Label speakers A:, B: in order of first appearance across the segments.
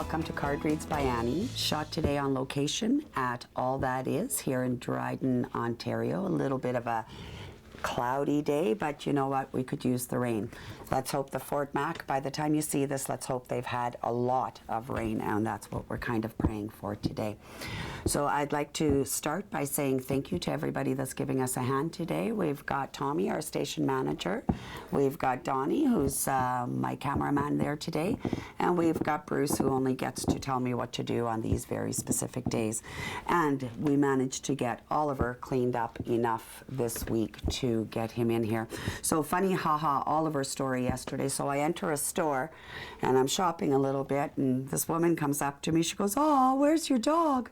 A: welcome to Card Reads by Annie. Shot today on location at All That Is here in Dryden, Ontario. A little bit of a cloudy day, but you know what? We could use the rain. Let's hope the Fort Mac, by the time you see this, let's hope they've had a lot of rain, and that's what we're kind of praying for today. So I'd like to start by saying thank you to everybody that's giving us a hand today. We've got Tommy, our station manager. We've got Donnie, who's my cameraman there today. And we've got Bruce, who only gets to tell me what to do on these very specific days. And we managed to get Oliver cleaned up enough this week to get him in here. So funny, haha, Oliver's story yesterday. So I enter a store and I'm shopping a little bit, and this woman comes up to me. She goes, "Oh, where's your dog?"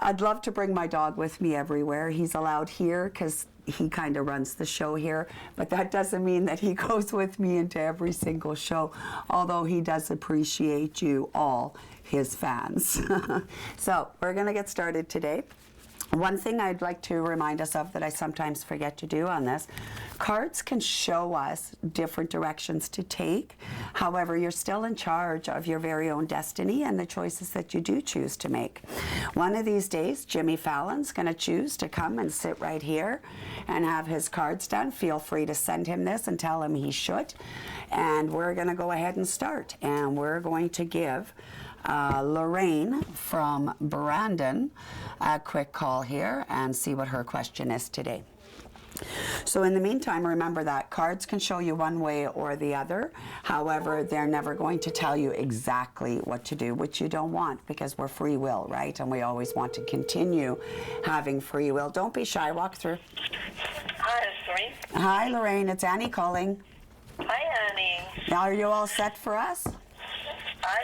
A: I'd love to bring my dog with me everywhere. He's allowed here because he kind of runs the show here, but that doesn't mean that he goes with me into every single show, although he does appreciate you all, his fans. So we're going to get started today. One thing I'd like to remind us of that I sometimes forget to do on this, cards can show us different directions to take. However, you're still in charge of your very own destiny and the choices that you do choose to make. One of these days, Jimmy Fallon's going to choose to come and sit right here and have his cards done. Feel free to send him this and tell him he should. And we're going to go ahead and start. And we're going to give Lorraine from Brandon a quick call here and see what her question is today. So in the meantime, remember that cards can show you one way or the other. However, they're never going to tell you exactly what to do, which you don't want, because we're free will, right? And we always want to continue having free will. Don't be shy. Walk through.
B: Hi, it's Lorraine.
A: Hi, Lorraine. It's Annie calling.
B: Hi, Annie.
A: Now, are you all set for us?
B: I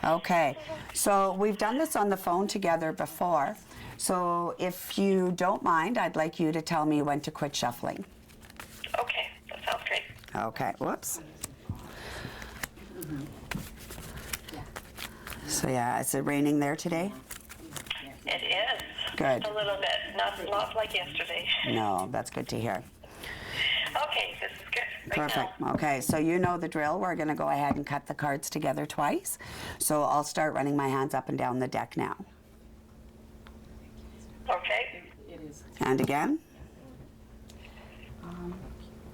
B: am.
A: Okay. So we've done this on the phone together before. So if you don't mind, I'd like you to tell me when to quit shuffling.
B: Okay, that sounds great.
A: Okay, whoops. So yeah, is it raining there today?
B: It is.
A: Good.
B: Just a little bit, not like yesterday.
A: No, that's good to hear.
B: Okay, this is good. Right
A: Perfect.
B: now.
A: Okay, so you know the drill. We're going to go ahead and cut the cards together twice. So I'll start running my hands up and down the deck now.
B: Okay.
A: And again?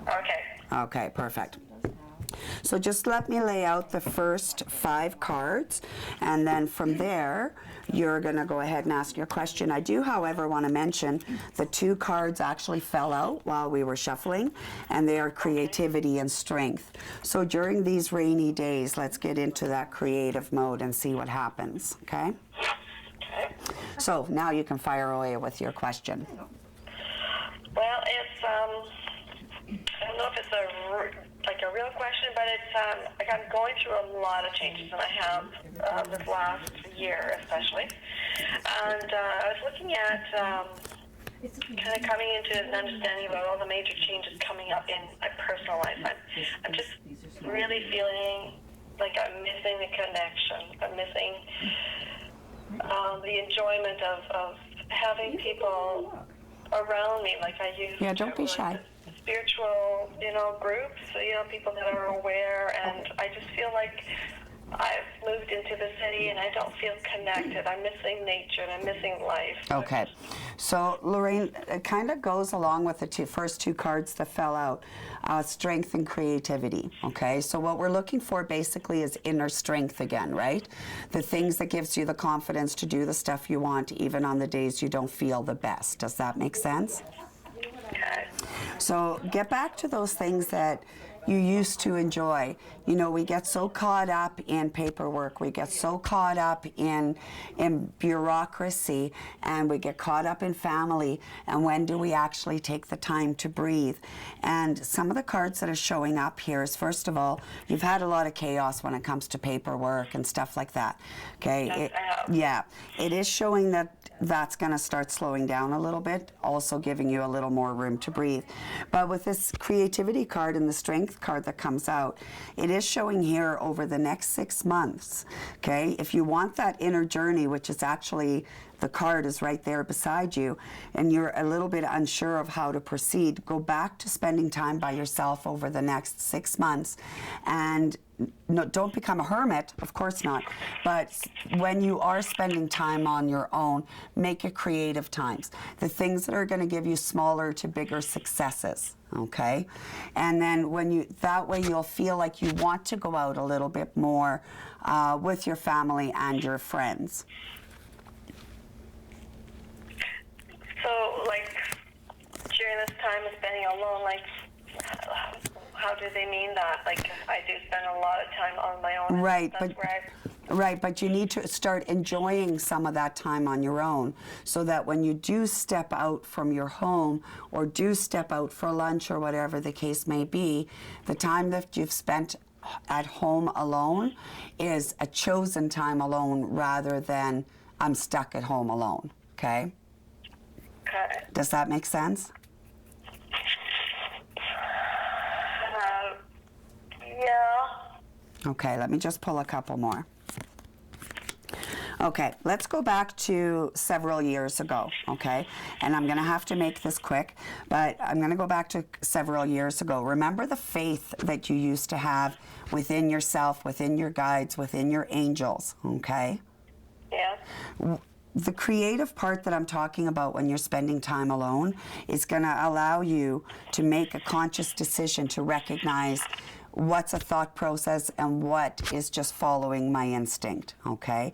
B: Okay.
A: Okay, perfect. So just let me lay out the first 5 cards, and then from there, you're going to go ahead and ask your question. I do, however, want to mention the 2 cards actually fell out while we were shuffling, and they are creativity and strength. So during these rainy days, let's get into that creative mode and see what happens, okay?
B: Okay.
A: So now you can fire away with your question.
B: Well, it's, I don't know if it's a real question, but it's, like I'm going through a lot of changes, and I have this last year especially. And I was looking at kind of coming into an understanding about all the major changes coming up in my personal life. I'm just really feeling like I'm missing the connection. I'm missing the enjoyment of having people around me like I used to.
A: Yeah, don't be shy.
B: Spiritual, groups, people that are aware, and I just feel like I've moved into the city and I don't feel connected. I'm missing nature and I'm missing life.
A: Okay. So, Lorraine, it kind of goes along with the first 2 cards that fell out, strength and creativity, okay? So what we're looking for basically is inner strength again, right? The things that gives you the confidence to do the stuff you want even on the days you don't feel the best. Does that make sense?
B: Okay.
A: So get back to those things that you used to enjoy. We get so caught up in paperwork, we get so caught up in bureaucracy, and we get caught up in family, and when do we actually take the time to breathe? And some of the cards that are showing up here is, first of all, you've had a lot of chaos when it comes to paperwork and stuff like that. Okay? Yeah, it is showing that that's going to start slowing down a little bit, also giving you a little more room to breathe. But with this creativity card and the strength card that comes out, it is showing here over the next 6 months, okay? If you want that inner journey, which is actually The card is right there beside you, and you're a little bit unsure of how to proceed. Go back to spending time by yourself over the next 6 months and no, don't become a hermit, of course not. But when you are spending time on your own, make it creative times. The things that are going to give you smaller to bigger successes, okay? And then that way you'll feel like you want to go out a little bit more with your family and your friends.
B: So, like, during this time of spending alone, like, how do they mean that? Like, I do spend a lot of time on my own.
A: Right,
B: That's
A: but you need to start enjoying some of that time on your own, so that when you do step out from your home or do step out for lunch or whatever the case may be, the time that you've spent at home alone is a chosen time alone rather than I'm stuck at home alone, okay?
B: Okay.
A: Does that make sense?
B: Yeah.
A: Okay, let me just pull a couple more. Okay, let's go back to several years ago, okay? And I'm going to have to make this quick, but I'm going to go back to several years ago. Remember the faith that you used to have within yourself, within your guides, within your angels, okay?
B: Yeah.
A: The creative part that I'm talking about when you're spending time alone is going to allow you to make a conscious decision to recognize what's a thought process and what is just following my instinct, okay?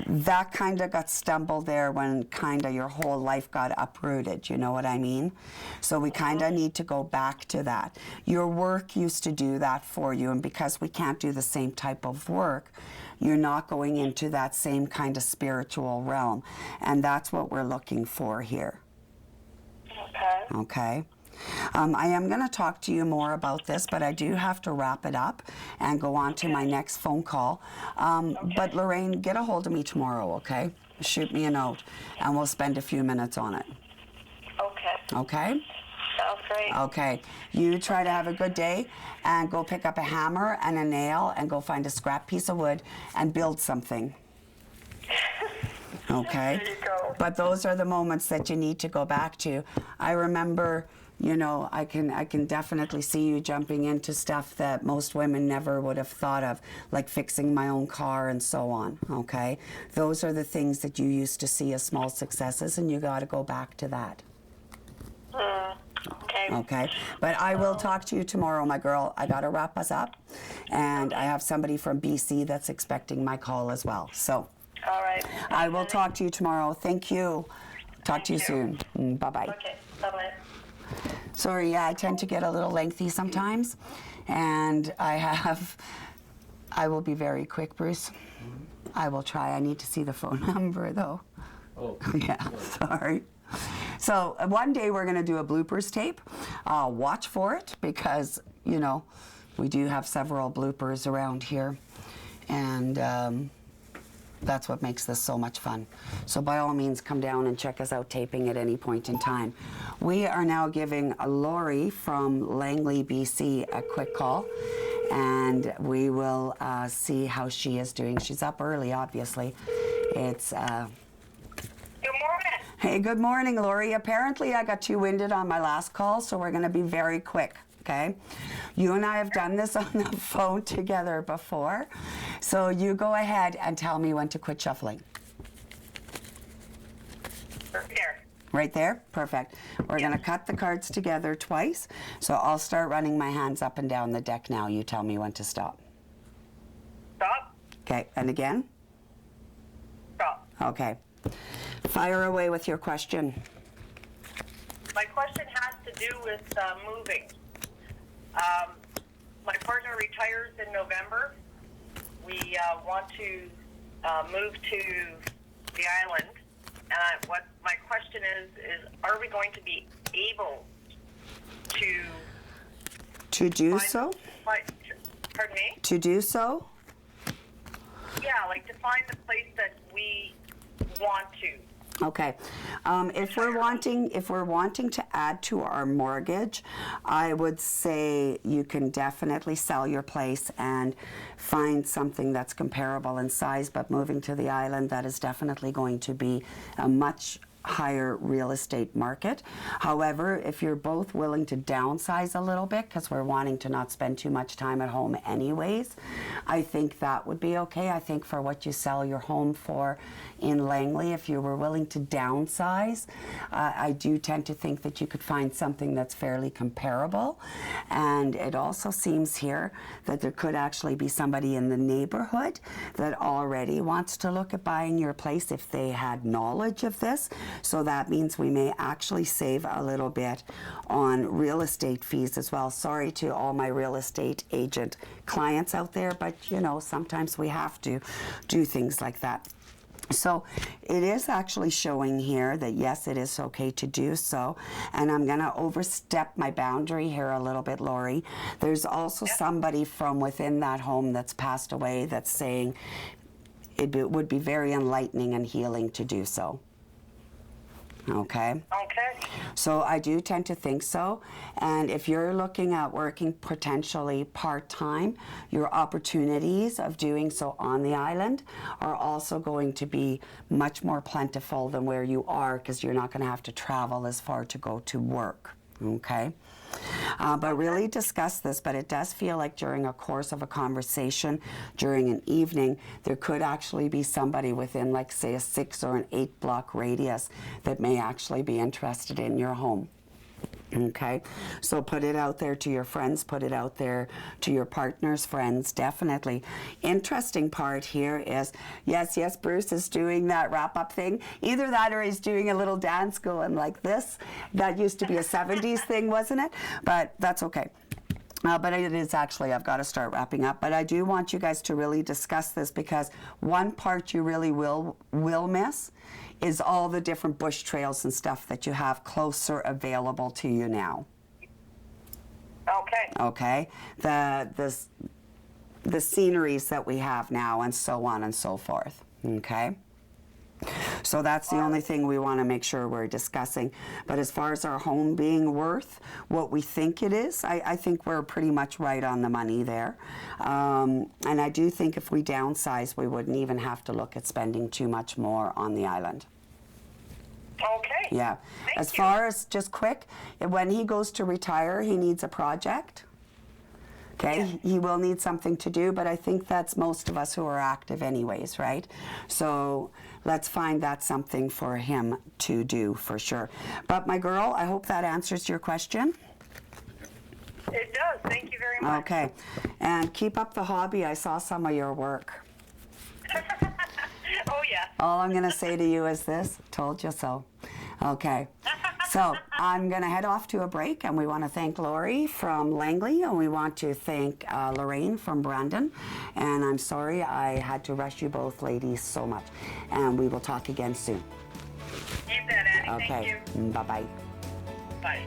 A: That kind of got stumbled there when kind of your whole life got uprooted, you know what I mean? So we kind of need to go back to that. Your work used to do that for you, and because we can't do the same type of work, you're not going into that same kind of spiritual realm. And that's what we're looking for here.
B: Okay.
A: Okay? I am going to talk to you more about this, but I do have to wrap it up and go on to my next phone call. But Lorraine, get a hold of me tomorrow, okay? Shoot me a note, and we'll spend a few minutes on it.
B: Okay.
A: Okay?
B: Sounds great.
A: Okay. You try to have a good day and go pick up a hammer and a nail and go find a scrap piece of wood and build something. Okay?
B: There you go.
A: But those are the moments that you need to go back to. I remember, you know, I can definitely see you jumping into stuff that most women never would have thought of, like fixing my own car and so on, okay? Those are the things that you used to see as small successes, and you got to go back to that.
B: Okay.
A: Okay, but I will talk to you tomorrow, my girl. I got to wrap us up, and I have somebody from BC that's expecting my call as well. So
B: All right.
A: I will talk to you tomorrow. Thank you. Talk to you soon. Bye-bye.
B: Okay. Bye-bye.
A: Sorry, yeah, I tend to get a little lengthy sometimes, and I will be very quick, Bruce. I will try. I need to see the phone number, though.
C: Oh.
A: Yeah, sorry. So one day we're going to do a bloopers tape. Watch for it, because, you know, we do have several bloopers around here, and that's what makes this so much fun. So by all means, come down and check us out taping at any point in time. We are now giving Lori from Langley, BC a quick call, and we will see how she is doing. She's up early, obviously. It's
B: Good morning.
A: Hey, good morning, Lori. Apparently I got too winded on my last call, so we're going to be very quick, okay? You and I have done this on the phone together before, so you go ahead and tell me when to quit shuffling.
B: Here.
A: Right there? Perfect. We're going to cut the cards together twice, so I'll start running my hands up and down the deck now. You tell me when to stop.
B: Stop.
A: Okay, and again?
B: Stop.
A: Okay. Fire away with your question.
B: My question has to do with moving. My partner retires in November. We want to move to the island. And what my question is are we going to be able to
A: Do so?
B: pardon me?
A: To do so?
B: Yeah, like to find the place that we want to.
A: Okay. If we're wanting to add to our mortgage, I would say you can definitely sell your place and find something that's comparable in size, but moving to the island, that is definitely going to be a much higher real estate market. However, if you're both willing to downsize a little bit, because we're wanting to not spend too much time at home anyways, I think that would be okay. I think for what you sell your home for in Langley, if you were willing to downsize, I do tend to think that you could find something that's fairly comparable. And it also seems here that there could actually be somebody in the neighborhood that already wants to look at buying your place if they had knowledge of this. So that means we may actually save a little bit on real estate fees as well. Sorry to all my real estate agent clients out there, but you know, sometimes we have to do things like that. So it is actually showing here that yes, it is okay to do so. And I'm going to overstep my boundary here a little bit, Lori. There's also somebody from within that home that's passed away that's saying it would be very enlightening and healing to do so. Okay.
B: Okay.
A: So I do tend to think so. And if you're looking at working potentially part-time, your opportunities of doing so on the island are also going to be much more plentiful than where you are, because you're not going to have to travel as far to go to work. Okay. But really discuss this, but it does feel like during a course of a conversation, during an evening, there could actually be somebody within, like, say, a 6 or an 8 block radius that may actually be interested in your home. Okay, so put it out there to your friends, put it out there to your partner's friends, definitely. Interesting part here is, yes, Bruce is doing that wrap-up thing. Either that or he's doing a little dance going like this. That used to be a 70s thing, wasn't it? But that's okay. But it is actually, I've got to start wrapping up. But I do want you guys to really discuss this, because one part you really will miss is all the different bush trails and stuff that you have closer available to you now.
B: Okay.
A: Okay? The sceneries that we have now, and so on and so forth. Okay? So that's the only thing we want to make sure we're discussing. But as far as our home being worth what we think it is, I think we're pretty much right on the money there. And I do think if we downsize, we wouldn't even have to look at spending too much more on the island.
B: Okay.
A: Yeah.
B: Thank
A: As
B: you.
A: far as, just quick, when he goes to retire, he needs a project. Okay, he will need something to do, but I think that's most of us who are active anyways, right? So let's find that something for him to do for sure. But my girl, I hope that answers your question.
B: It does. Thank you very much.
A: Okay, and keep up the hobby. I saw some of your work.
B: Oh, yeah.
A: All I'm going to say to you is this: told you so. Okay. So I'm going to head off to a break, and we want to thank Lori from Langley, and we want to thank Lorraine from Brandon. And I'm sorry I had to rush you both ladies so much. And we will talk again soon.
B: You bet, Annie.
A: Okay.
B: Thank you.
A: Bye-bye.
B: Bye.